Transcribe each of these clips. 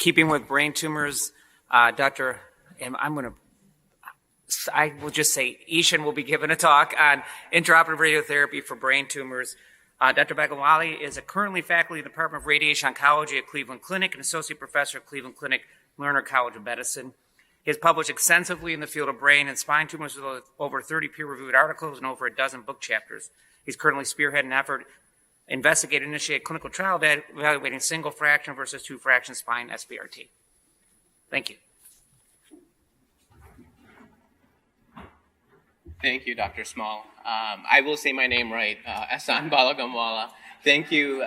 Keeping with brain tumors, I will just say Ehsan will be giving a talk on intraoperative radiotherapy for brain tumors. Dr. Balagamwala is currently faculty in the Department of Radiation Oncology at Cleveland Clinic and associate professor at Cleveland Clinic Lerner College of Medicine. He has published extensively in the field of brain and spine tumors with over 30 peer-reviewed articles and over a dozen book chapters. He's currently spearheading an effort investigate and initiate clinical trial evaluating single fraction versus two fraction spine SBRT. Thank you. Thank you, Dr. Small. I will say my name right, Ehsan Balagamwala. Thank you.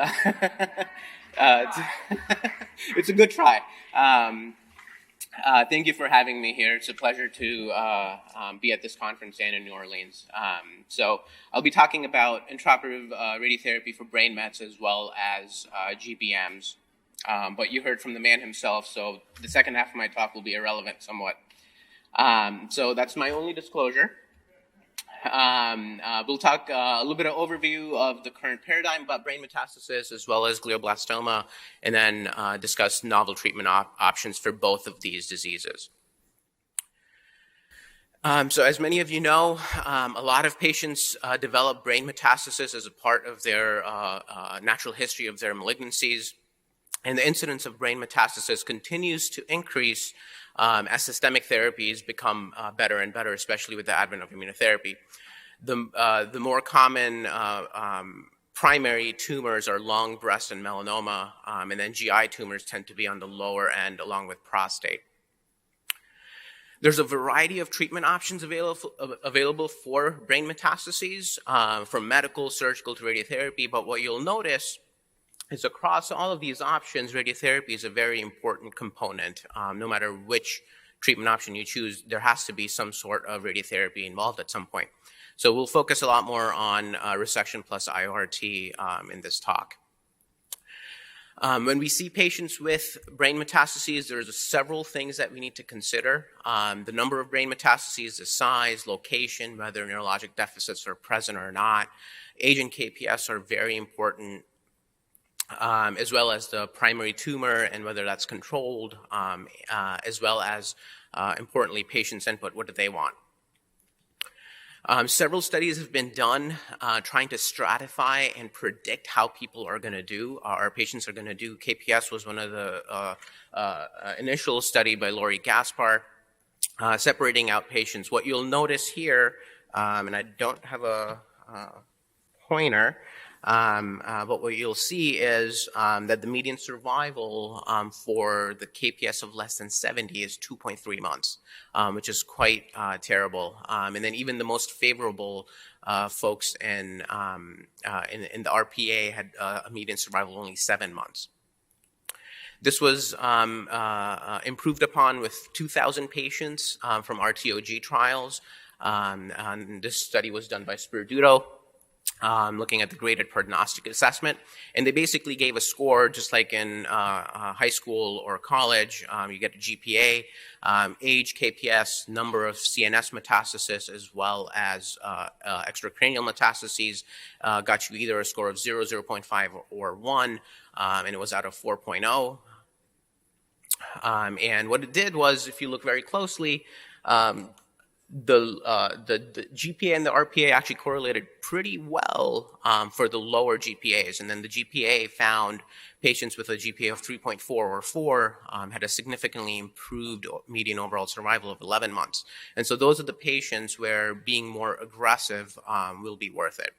It's a good try. Thank you for having me here. It's a pleasure to be at this conference and in New Orleans. So I'll be talking about intraoperative radiotherapy for brain mets as well as GBMs. But you heard from the man himself, so the second half of my talk will be irrelevant somewhat. So that's my only disclosure. We'll talk a little bit of overview of the current paradigm about brain metastasis as well as glioblastoma, and then discuss novel treatment options for both of these diseases. So as many of you know, a lot of patients develop brain metastasis as a part of their natural history of their malignancies, and the incidence of brain metastasis continues to increase as systemic therapies become better and better, especially with the advent of immunotherapy. The more common primary tumors are lung, breast, and melanoma, and then GI tumors tend to be on the lower end along with prostate. There's a variety of treatment options available for brain metastases, from medical, surgical to radiotherapy, but what you'll notice is across all of these options, radiotherapy is a very important component. No matter which treatment option you choose, there has to be some sort of radiotherapy involved at some point. So we'll focus a lot more on resection plus IORT in this talk. When we see patients with brain metastases, there's several things that we need to consider. The number of brain metastases, the size, location, whether neurologic deficits are present or not. Age and KPS are very important. As well as the primary tumor and whether that's controlled, as well as, importantly, patients' input. What do they want? Several studies have been done trying to stratify and predict how people are going to do, our patients are going to do. KPS was one of the initial study by Laurie Gaspar, separating out patients. What you'll notice here, and I don't have a pointer, but what you'll see is that the median survival for the KPS of less than 70 is 2.3 months, which is quite terrible. And then even the most favorable folks in the RPA had a median survival of only 7 months. This was improved upon with 2,000 patients from RTOG trials. And this study was done by Spiriduto. Looking at the graded prognostic assessment. And they basically gave a score just like in high school or college. You get a GPA, age, KPS, number of CNS metastasis, as well as extracranial metastases. Got you either a score of 0, 0.5, or 1, and it was out of 4.0. And what it did was, if you look very closely, the GPA and the RPA actually correlated pretty well for the lower GPAs. And then the GPA found patients with a GPA of 3.4 or 4 had a significantly improved median overall survival of 11 months. And so those are the patients where being more aggressive will be worth it.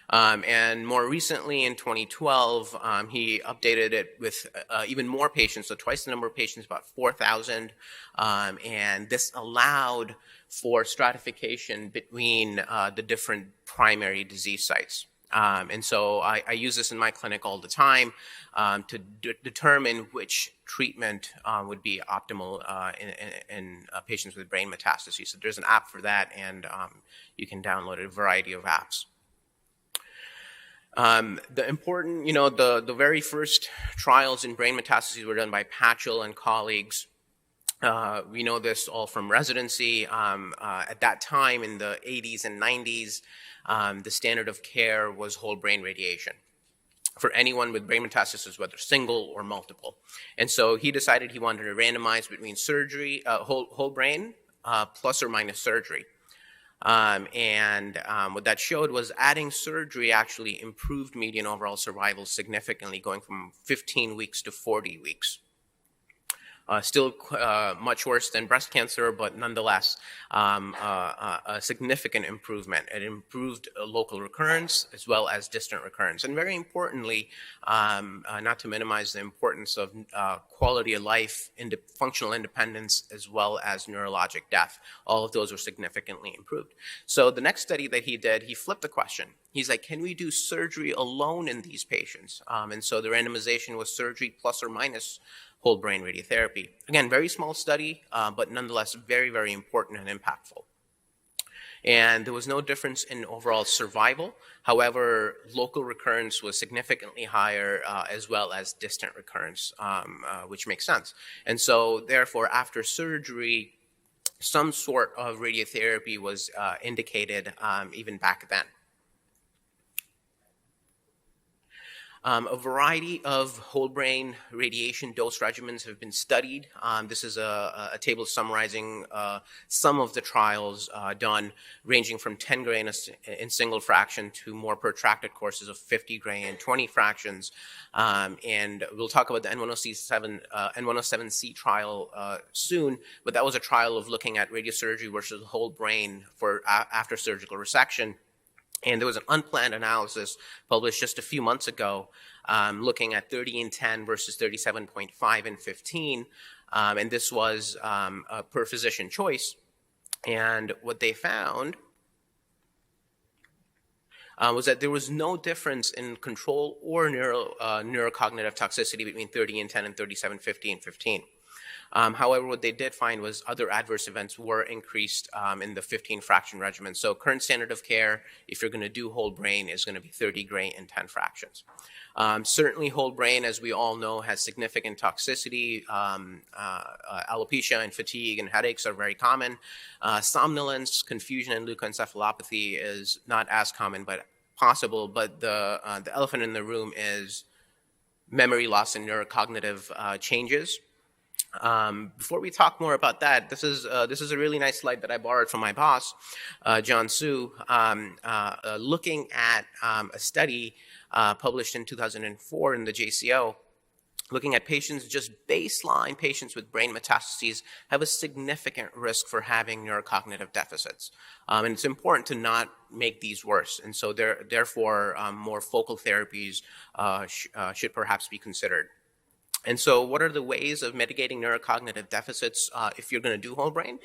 And more recently in 2012, he updated it with even more patients, so twice the number of patients, about 4,000. And this allowed for stratification between the different primary disease sites. And so I use this in my clinic all the time to determine which treatment would be optimal in patients with brain metastases. So there's an app for that, and you can download a variety of apps. The important, the very first trials in brain metastases were done by Patchell and colleagues. We know this all from residency. At that time in the 80s and 90s, the standard of care was whole brain radiation. for anyone with brain metastasis, whether single or multiple. And so he decided he wanted to randomize between surgery, whole brain, plus or minus surgery. What that showed was adding surgery actually improved median overall survival significantly, going from 15 weeks to 40 weeks. Still much worse than breast cancer, but nonetheless, a significant improvement. It improved local recurrence as well as distant recurrence. And very importantly, not to minimize the importance of quality of life, functional independence, as well as neurologic death. All of those were significantly improved. So the next study that he did, he flipped the question. He's like, can we do surgery alone in these patients? And so the randomization was surgery plus or minus whole brain radiotherapy. Again, very small study, but nonetheless very, very important and impactful. And there was no difference in overall survival. However, local recurrence was significantly higher, as well as distant recurrence, which makes sense. And so therefore, after surgery, some sort of radiotherapy was indicated even back then. A variety of whole brain radiation dose regimens have been studied. This is a table summarizing some of the trials done, ranging from 10 gray in single fraction to more protracted courses of 50 gray and 20 fractions. And we'll talk about the N107C trial soon, but that was a trial of looking at radiosurgery versus whole brain for after surgical resection. And there was an unplanned analysis published just a few months ago looking at 30 and 10 versus 37.5 and 15. And this was per physician choice. And what they found was that there was no difference in control or neurocognitive toxicity between 30 and 10 and 37, 50, and 15. However, what they did find was other adverse events were increased in the 15 fraction regimen. So current standard of care, if you're going to do whole brain, is going to be 30 gray and 10 fractions. Certainly whole brain, as we all know, has significant toxicity. Alopecia and fatigue and headaches are very common. Somnolence, confusion, and leukoencephalopathy is not as common, but possible. But the elephant in the room is memory loss and neurocognitive changes. Before we talk more about that, this is a really nice slide that I borrowed from my boss, John Su, looking at a study published in 2004 in the JCO, looking at patients, just baseline patients with brain metastases have a significant risk for having neurocognitive deficits. And it's important to not make these worse. And so therefore, more focal therapies should perhaps be considered. And so what are the ways of mitigating neurocognitive deficits if you're going to do whole brain?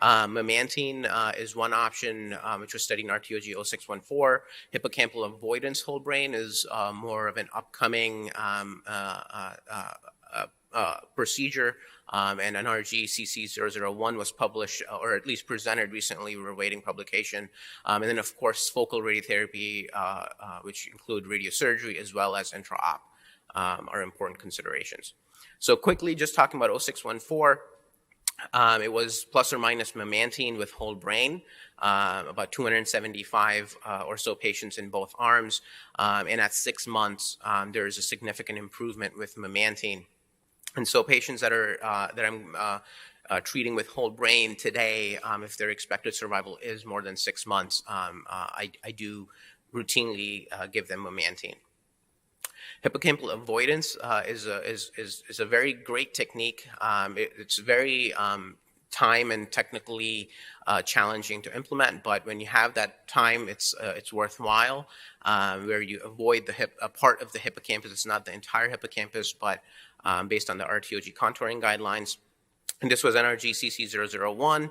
Memantine is one option, which was studied in RTOG 0614. Hippocampal avoidance whole brain is more of an upcoming procedure. And NRG CC001 was published, or at least presented recently. We're awaiting publication. And then, of course, focal radiotherapy, which include radiosurgery as well as intra-op. Are important considerations. So quickly, just talking about 0614, it was plus or minus memantine with whole brain, about 275 or so patients in both arms. And at 6 months, there is a significant improvement with memantine. And so patients that I'm treating with whole brain today, if their expected survival is more than 6 months, I do routinely give them memantine. Hippocampal avoidance is a very great technique. It's very time and technically challenging to implement, but when you have that time, it's worthwhile. Where you avoid a part of the hippocampus. It's not the entire hippocampus, but based on the RTOG contouring guidelines. And this was NRG CC001.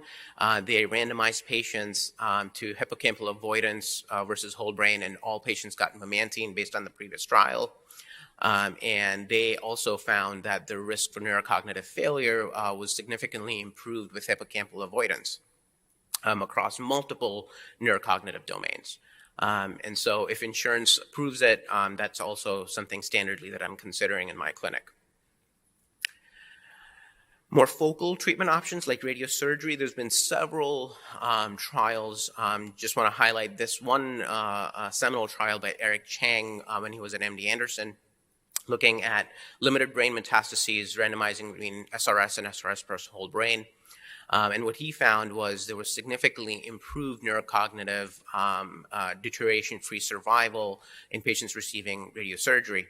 They randomized patients to hippocampal avoidance versus whole brain, and all patients got memantine based on the previous trial. And they also found that the risk for neurocognitive failure was significantly improved with hippocampal avoidance across multiple neurocognitive domains. And so if insurance approves it, that's also something standardly that I'm considering in my clinic. More focal treatment options like radiosurgery, there's been several trials. Just want to highlight this one seminal trial by Eric Chang when he was at MD Anderson, looking at limited brain metastases, randomizing between SRS and SRS plus whole brain. And what he found was there was significantly improved neurocognitive deterioration-free survival in patients receiving radiosurgery.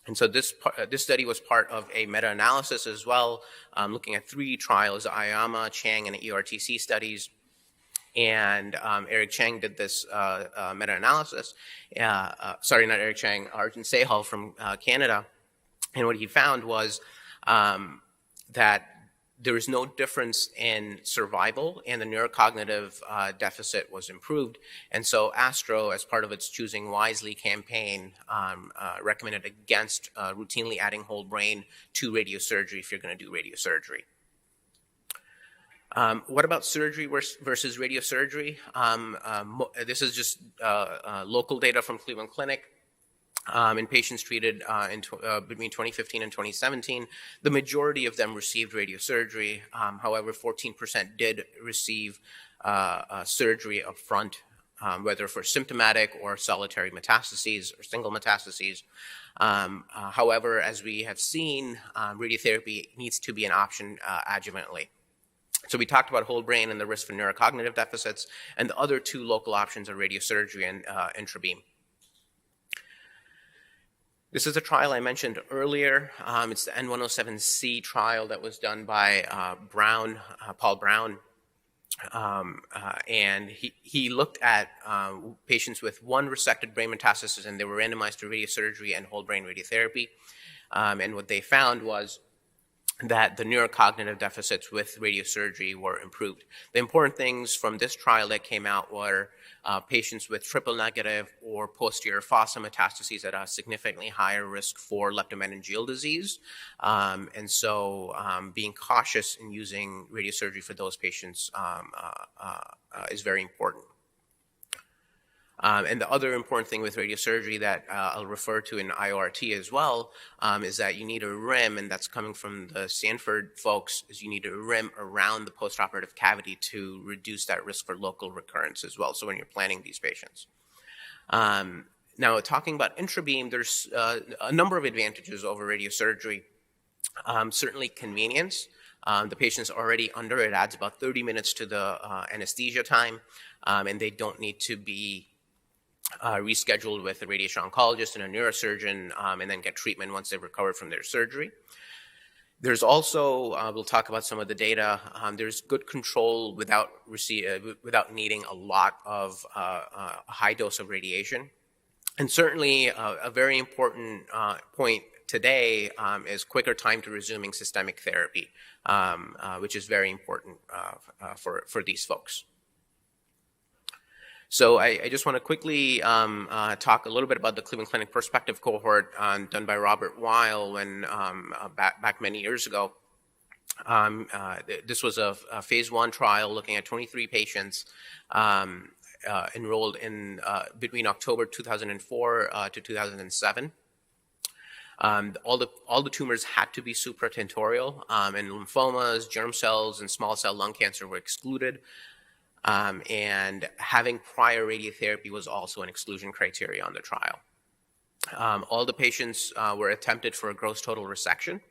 And so this study was part of a meta-analysis as well, looking at 3 trials, IAMA, Chang, and EORTC studies. And Eric Chang did this meta-analysis. Sorry, not Eric Chang, Arjun Sehal from Canada. And what he found was that there was no difference in survival, and the neurocognitive deficit was improved. And so Astro, as part of its Choosing Wisely campaign, recommended against routinely adding whole brain to radiosurgery if you're going to do radiosurgery. What about surgery versus radiosurgery? This is just local data from Cleveland Clinic. In patients treated between 2015 and 2017, the majority of them received radiosurgery. However, 14% did receive surgery up front, whether for symptomatic or solitary metastases or single metastases. However, as we have seen, radiotherapy needs to be an option adjuvantly. So we talked about whole brain and the risk for neurocognitive deficits, and the other 2 local options are radiosurgery and intrabeam. This is a trial I mentioned earlier. It's the N107C trial that was done by Paul Brown. And he looked at patients with 1 resected brain metastasis, and they were randomized to radiosurgery and whole brain radiotherapy. And what they found was that the neurocognitive deficits with radiosurgery were improved. The important things from this trial that came out were patients with triple negative or posterior fossa metastases at a significantly higher risk for leptomeningeal disease. And so being cautious in using radiosurgery for those patients is very important. And the other important thing with radiosurgery that I'll refer to in IORT as well is that you need a rim, and that's coming from the Stanford folks, is you need a rim around the postoperative cavity to reduce that risk for local recurrence as well, so when you're planning these patients. Now, talking about intrabeam, there's a number of advantages over radiosurgery. Certainly convenience. The patient's already under, it adds about 30 minutes to the anesthesia time, and they don't need to be rescheduled with a radiation oncologist and a neurosurgeon and then get treatment once they've recovered from their surgery. There's also, we'll talk about some of the data, there's good control without needing a lot of a high dose of radiation. And certainly a very important point today is quicker time to resuming systemic therapy, which is very important for these folks. So I just want to quickly talk a little bit about the Cleveland Clinic Perspective cohort done by Robert Weil when back many years ago. This was a phase 1 trial looking at 23 patients enrolled in between October 2004 to 2007. All the tumors had to be supratentorial, and lymphomas, germ cells, and small cell lung cancer were excluded. And having prior radiotherapy was also an exclusion criteria on the trial. All the patients were attempted for a gross total resection.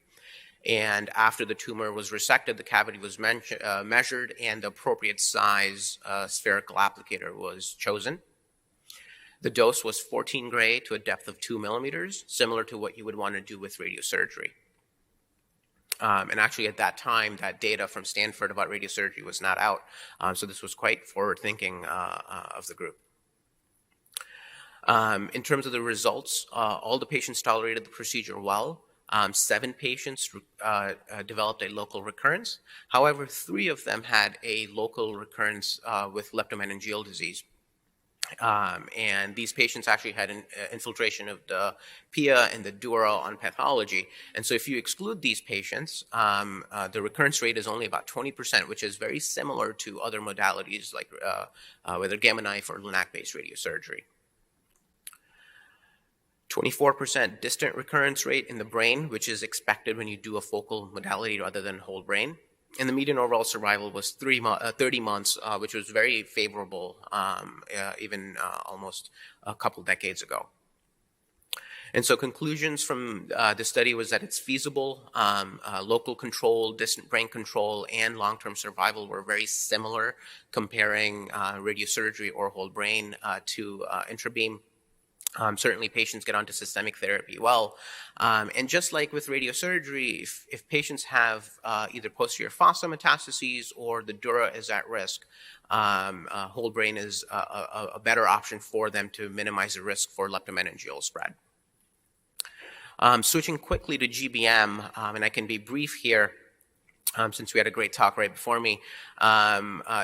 And after the tumor was resected, the cavity was measured and the appropriate size spherical applicator was chosen. The dose was 14 gray to a depth of 2 millimeters, similar to what you would want to do with radiosurgery. And actually at that time, that data from Stanford about radiosurgery was not out. So this was quite forward-thinking of the group. In terms of the results, all the patients tolerated the procedure well. 7 patients developed a local recurrence. However, 3 of them had a local recurrence with leptomeningeal disease. And these patients actually had an infiltration of the PIA and the dura on pathology. And so if you exclude these patients, the recurrence rate is only about 20%, which is very similar to other modalities like whether gamma knife or LINAC-based radiosurgery. 24% distant recurrence rate in the brain, which is expected when you do a focal modality rather than whole brain. And the median overall survival was 30 months, which was very favorable, even almost a couple decades ago. And so conclusions from the study was that it's feasible. Local control, distant brain control, and long-term survival were very similar, comparing radiosurgery or whole brain to intrabeam. Certainly patients get onto systemic therapy well. And just like with radiosurgery, if patients have either posterior fossa metastases or the dura is at risk, whole brain is a better option for them to minimize the risk for leptomeningeal spread. Switching quickly to GBM, and I can be brief here, since we had a great talk right before me.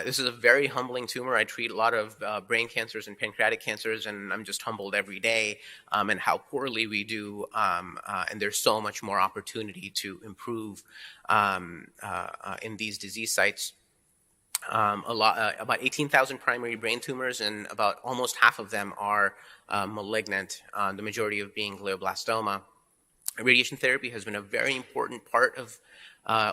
This is a very humbling tumor. I treat a lot of brain cancers and pancreatic cancers, and I'm just humbled every day and how poorly we do, and there's so much more opportunity to improve in these disease sites. About 18,000 primary brain tumors, and about almost half of them are malignant, the majority of being glioblastoma. Radiation therapy has been a very important part of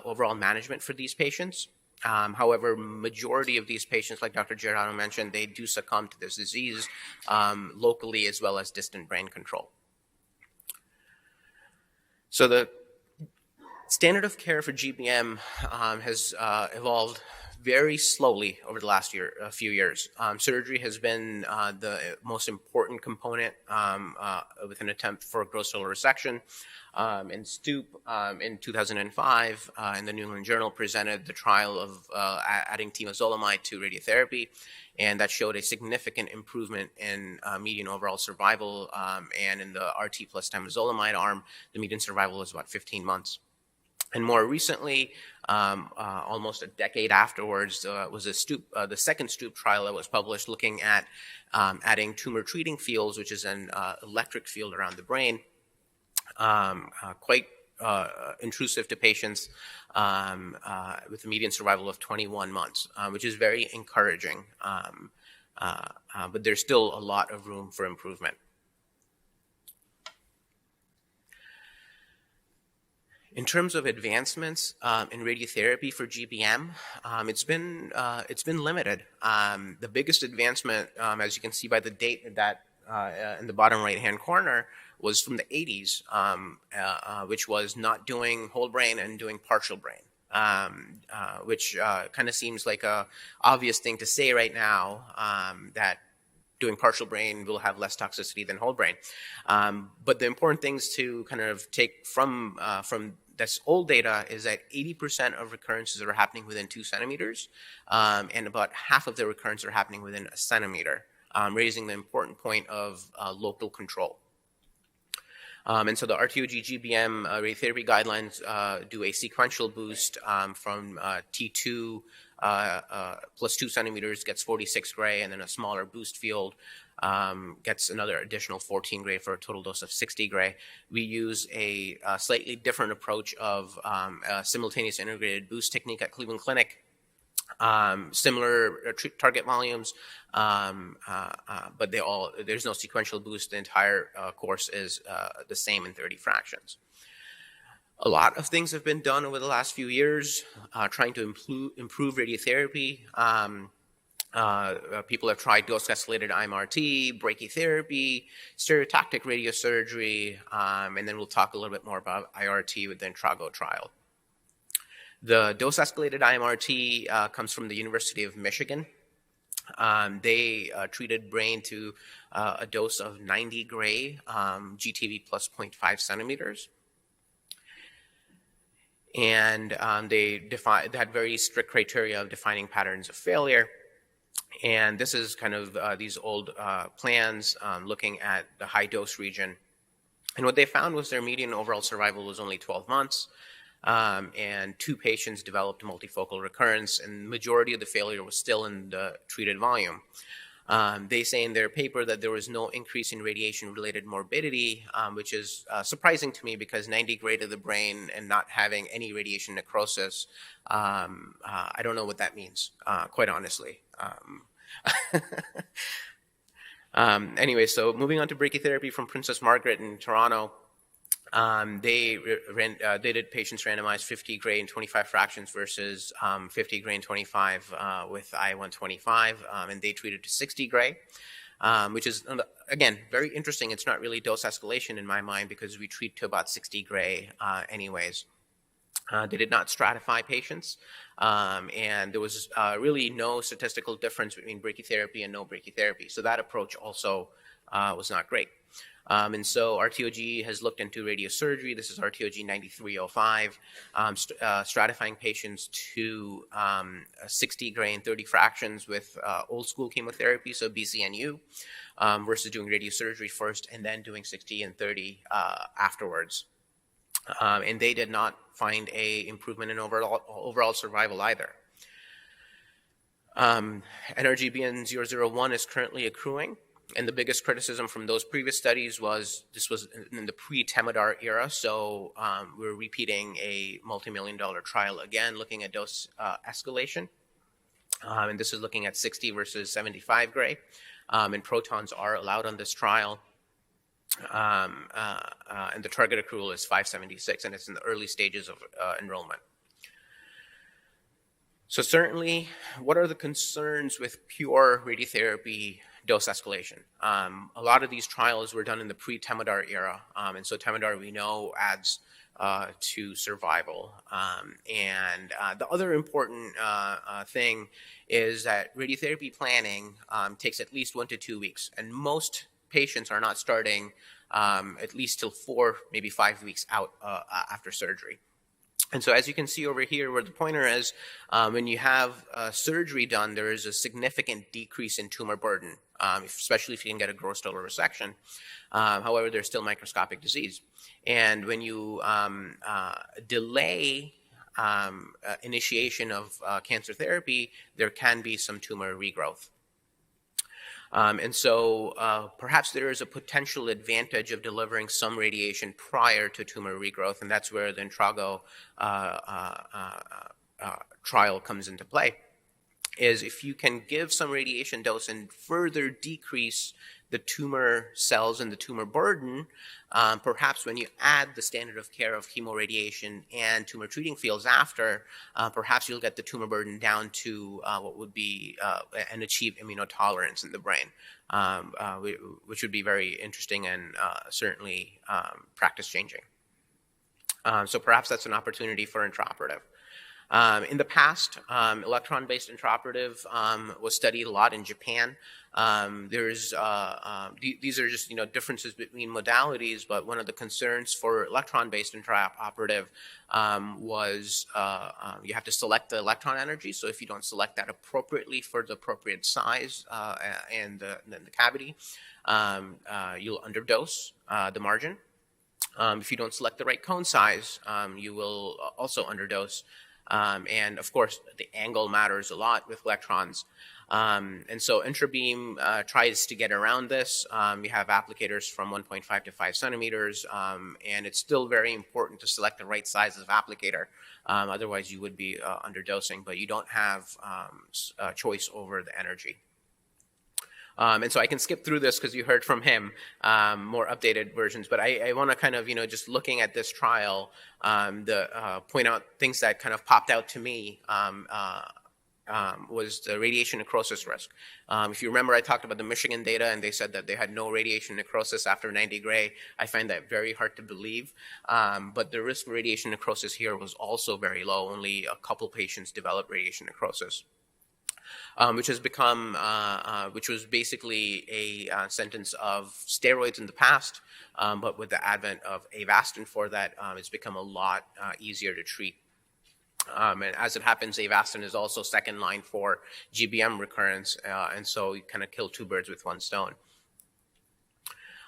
overall management for these patients. However, majority of these patients, like Dr. Gerardo mentioned, they do succumb to this disease locally as well as distant brain control. So the standard of care for GBM has evolved very slowly over the last few years. Surgery has been the most important component with an attempt for gross total resection. And Stoop in 2005 in the New England Journal presented the trial of adding temozolomide to radiotherapy, and that showed a significant improvement in median overall survival, and in the RT plus temozolomide arm, the median survival was about 15 months. And more recently, almost a decade afterwards, was the second Stoop trial that was published looking at adding tumor treating fields, which is an electric field around the brain, quite intrusive to patients, with a median survival of 21 months, which is very encouraging. But there's still a lot of room for improvement. In terms of advancements in radiotherapy for GBM, it's been limited. The biggest advancement, as you can see by the date that in the bottom right-hand corner, was from the 80s, which was not doing whole brain and doing partial brain, which kind of seems like a obvious thing to say right now, that doing partial brain will have less toxicity than whole brain. But the important things to kind of take from this old data is that 80% of recurrences are happening within 2 centimeters, and about half of the recurrences are happening within 1 centimeter, raising the important point of local control. And so the RTOG GBM radiotherapy guidelines do a sequential boost from T2 plus 2 centimeters gets 46 gray, and then a smaller boost field gets another additional 14 gray for a total dose of 60 gray. We use a slightly different approach of a simultaneous integrated boost technique at Cleveland Clinic. Similar target volumes, but there's no sequential boost. The entire course is the same in 30 fractions. A lot of things have been done over the last few years trying to improve radiotherapy. People have tried dose-escalated IMRT, brachytherapy, stereotactic radiosurgery, and then we'll talk a little bit more about IORT with the Intrago trial. The dose-escalated IMRT comes from the University of Michigan. They treated brain to a dose of 90 gray, GTV plus 0.5 centimeters. And they had very strict criteria of defining patterns of failure. And this is kind of these old plans looking at the high dose region. And what they found was their median overall survival was only 12 months. And 2 patients developed multifocal recurrence, and the majority of the failure was still in the treated volume. They say in their paper that there was no increase in radiation-related morbidity, which is surprising to me because 90 gray to the brain and not having any radiation necrosis, I don't know what that means, quite honestly. Anyway, so moving on to brachytherapy from Princess Margaret in Toronto. They did patients randomized 50 gray and 25 fractions versus 50 gray and 25 with I-125, and they treated to 60 gray, which is, again, very interesting. It's not really dose escalation in my mind because we treat to about 60 gray anyways. They did not stratify patients, and there was really no statistical difference between brachytherapy and no brachytherapy. So that approach also was not great. And so RTOG has looked into radiosurgery. This is RTOG 9305, stratifying patients to 60 gray and 30 fractions with old school chemotherapy, so BCNU, versus doing radiosurgery first and then doing 60 and 30 afterwards. And they did not find a improvement in overall survival either. NRGBN001 is currently accruing, and the biggest criticism from those previous studies was this was in the pre-Temodar era, so we're repeating a multi-million-dollar trial again, looking at dose escalation, and this is looking at 60 versus 75 gray, and protons are allowed on this trial. And the target accrual is 576, and it's in the early stages of enrollment. So certainly, what are the concerns with pure radiotherapy dose escalation? A lot of these trials were done in the pre-Temodar era, and so Temodar we know adds to survival. And the other important thing is that radiotherapy planning takes at least 1 to 2 weeks, and most patients are not starting at least till 4, maybe 5 weeks out after surgery. And so as you can see over here where the pointer is, when you have surgery done, there is a significant decrease in tumor burden, especially if you can get a gross total resection. However, there's still microscopic disease. And when you delay initiation of cancer therapy, there can be some tumor regrowth. And so perhaps there is a potential advantage of delivering some radiation prior to tumor regrowth, and that's where the Intrago trial comes into play, is if you can give some radiation dose and further decrease the tumor cells and the tumor burden, perhaps when you add the standard of care of chemoradiation and tumor treating fields after, perhaps you'll get the tumor burden down to what would be and achieve immunotolerance in the brain, which would be very interesting and certainly practice changing. So perhaps that's an opportunity for intraoperative. In the past, electron-based intraoperative was studied a lot in Japan. These are just differences between modalities, but one of the concerns for electron-based intraoperative was you have to select the electron energy. So if you don't select that appropriately for the appropriate size and the cavity, you'll underdose the margin. If you don't select the right cone size, you will also underdose. And of course, the angle matters a lot with electrons. And so Intrabeam tries to get around this. You have applicators from 1.5 to 5 centimeters, and it's still very important to select the right size of applicator. Otherwise, you would be underdosing, but you don't have choice over the energy. And so I can skip through this because you heard from him more updated versions, but I want to kind of, just looking at this trial, point out things that kind of popped out to me was the radiation necrosis risk. If you remember, I talked about the Michigan data, and they said that they had no radiation necrosis after 90 gray. I find that very hard to believe, but the risk of radiation necrosis here was also very low. Only a couple patients developed radiation necrosis. Which has become, which was basically a sentence of steroids in the past, but with the advent of Avastin for that, it's become a lot easier to treat. And as it happens, Avastin is also second line for GBM recurrence, and so you kind of kill 2 birds with 1 stone.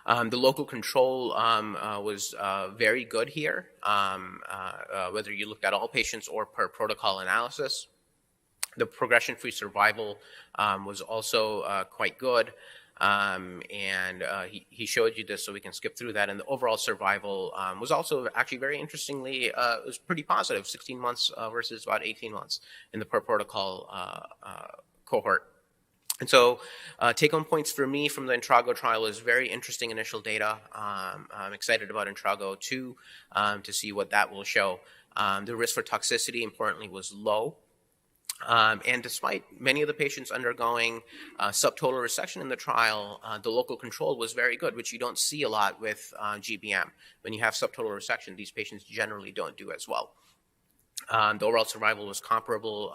The local control was very good here, whether you looked at all patients or per protocol analysis. The progression-free survival was also quite good, and he showed you this, so we can skip through that. And the overall survival was also actually very interestingly, it was pretty positive, 16 months versus about 18 months in the per protocol cohort. And so take-home points for me from the Intrago trial is very interesting initial data. I'm excited about Intrago 2 to see what that will show. The risk for toxicity, importantly, was low. And despite many of the patients undergoing subtotal resection in the trial, the local control was very good, which you don't see a lot with GBM. When you have subtotal resection, these patients generally don't do as well. The overall survival was comparable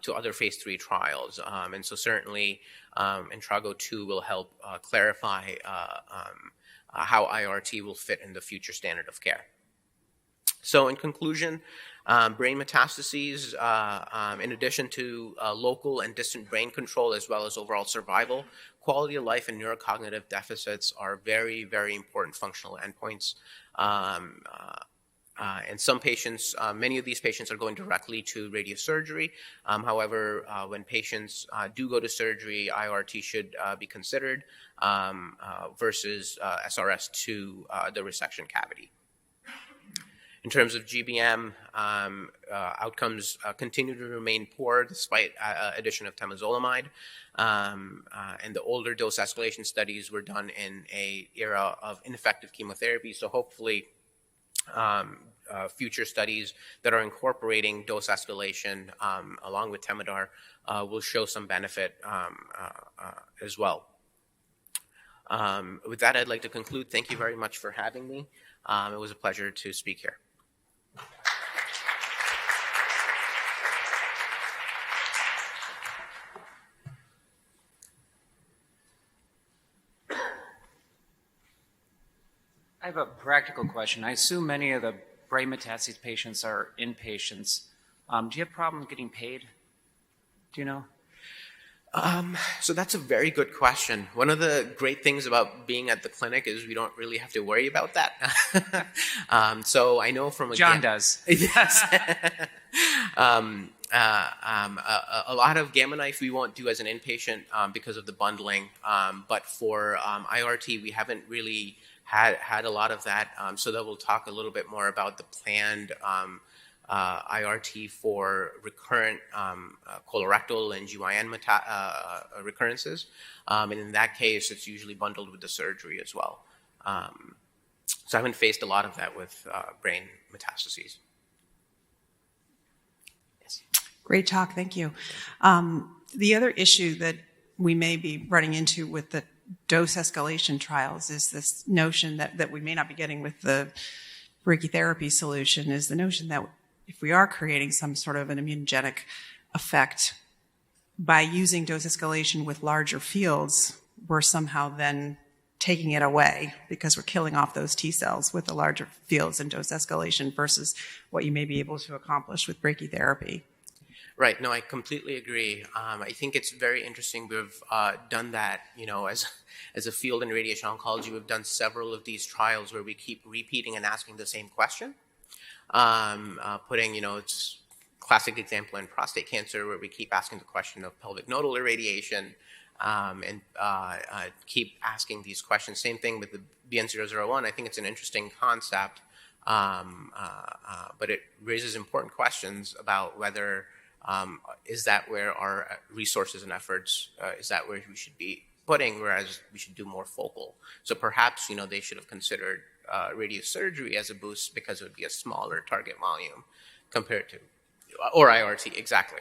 to other phase 3 trials. And so certainly Intrago 2 will help clarify how IORT will fit in the future standard of care. So in conclusion, brain metastases, in addition to local and distant brain control as well as overall survival, quality of life and neurocognitive deficits are very, very important functional endpoints. And some patients, many of these patients are going directly to radiosurgery. However, when patients do go to surgery, IORT should be considered versus SRS to the resection cavity. In terms of GBM, outcomes continue to remain poor despite addition of temozolomide. And the older dose escalation studies were done in an era of ineffective chemotherapy. So hopefully future studies that are incorporating dose escalation along with Temodar will show some benefit as well. With that, I'd like to conclude. Thank you very much for having me. It was a pleasure to speak here. I have a practical question. I assume many of the brain metastases patients are inpatients. Do you have problems getting paid? Do you know? So that's a very good question. One of the great things about being at the clinic is we don't really have to worry about that. So I know from John does. Yes. A lot of gamma knife we won't do as an inpatient because of the bundling. But for IORT, we haven't really had a lot of that. So that we'll talk a little bit more about the planned IRT for recurrent colorectal and GYN recurrences. And in that case, it's usually bundled with the surgery as well. So I haven't faced a lot of that with brain metastases. Yes. Great talk, thank you. The other issue that we may be running into with the dose escalation trials is this notion that we may not be getting with the brachytherapy solution, is the notion that if we are creating some sort of an immunogenic effect by using dose escalation with larger fields, we're somehow then taking it away because we're killing off those T cells with the larger fields in dose escalation versus what you may be able to accomplish with brachytherapy. Right. No, I completely agree. I think it's very interesting. We've done that, as a field in radiation oncology. We've done several of these trials where we keep repeating and asking the same question. It's classic example in prostate cancer where we keep asking the question of pelvic nodal irradiation and keep asking these questions. Same thing with the BN001. I think it's an interesting concept, but it raises important questions about whether is that where our resources and efforts, is that where we should be putting, whereas we should do more focal. So perhaps, they should have considered radiosurgery as a boost because it would be a smaller target volume compared to, or IORT, exactly.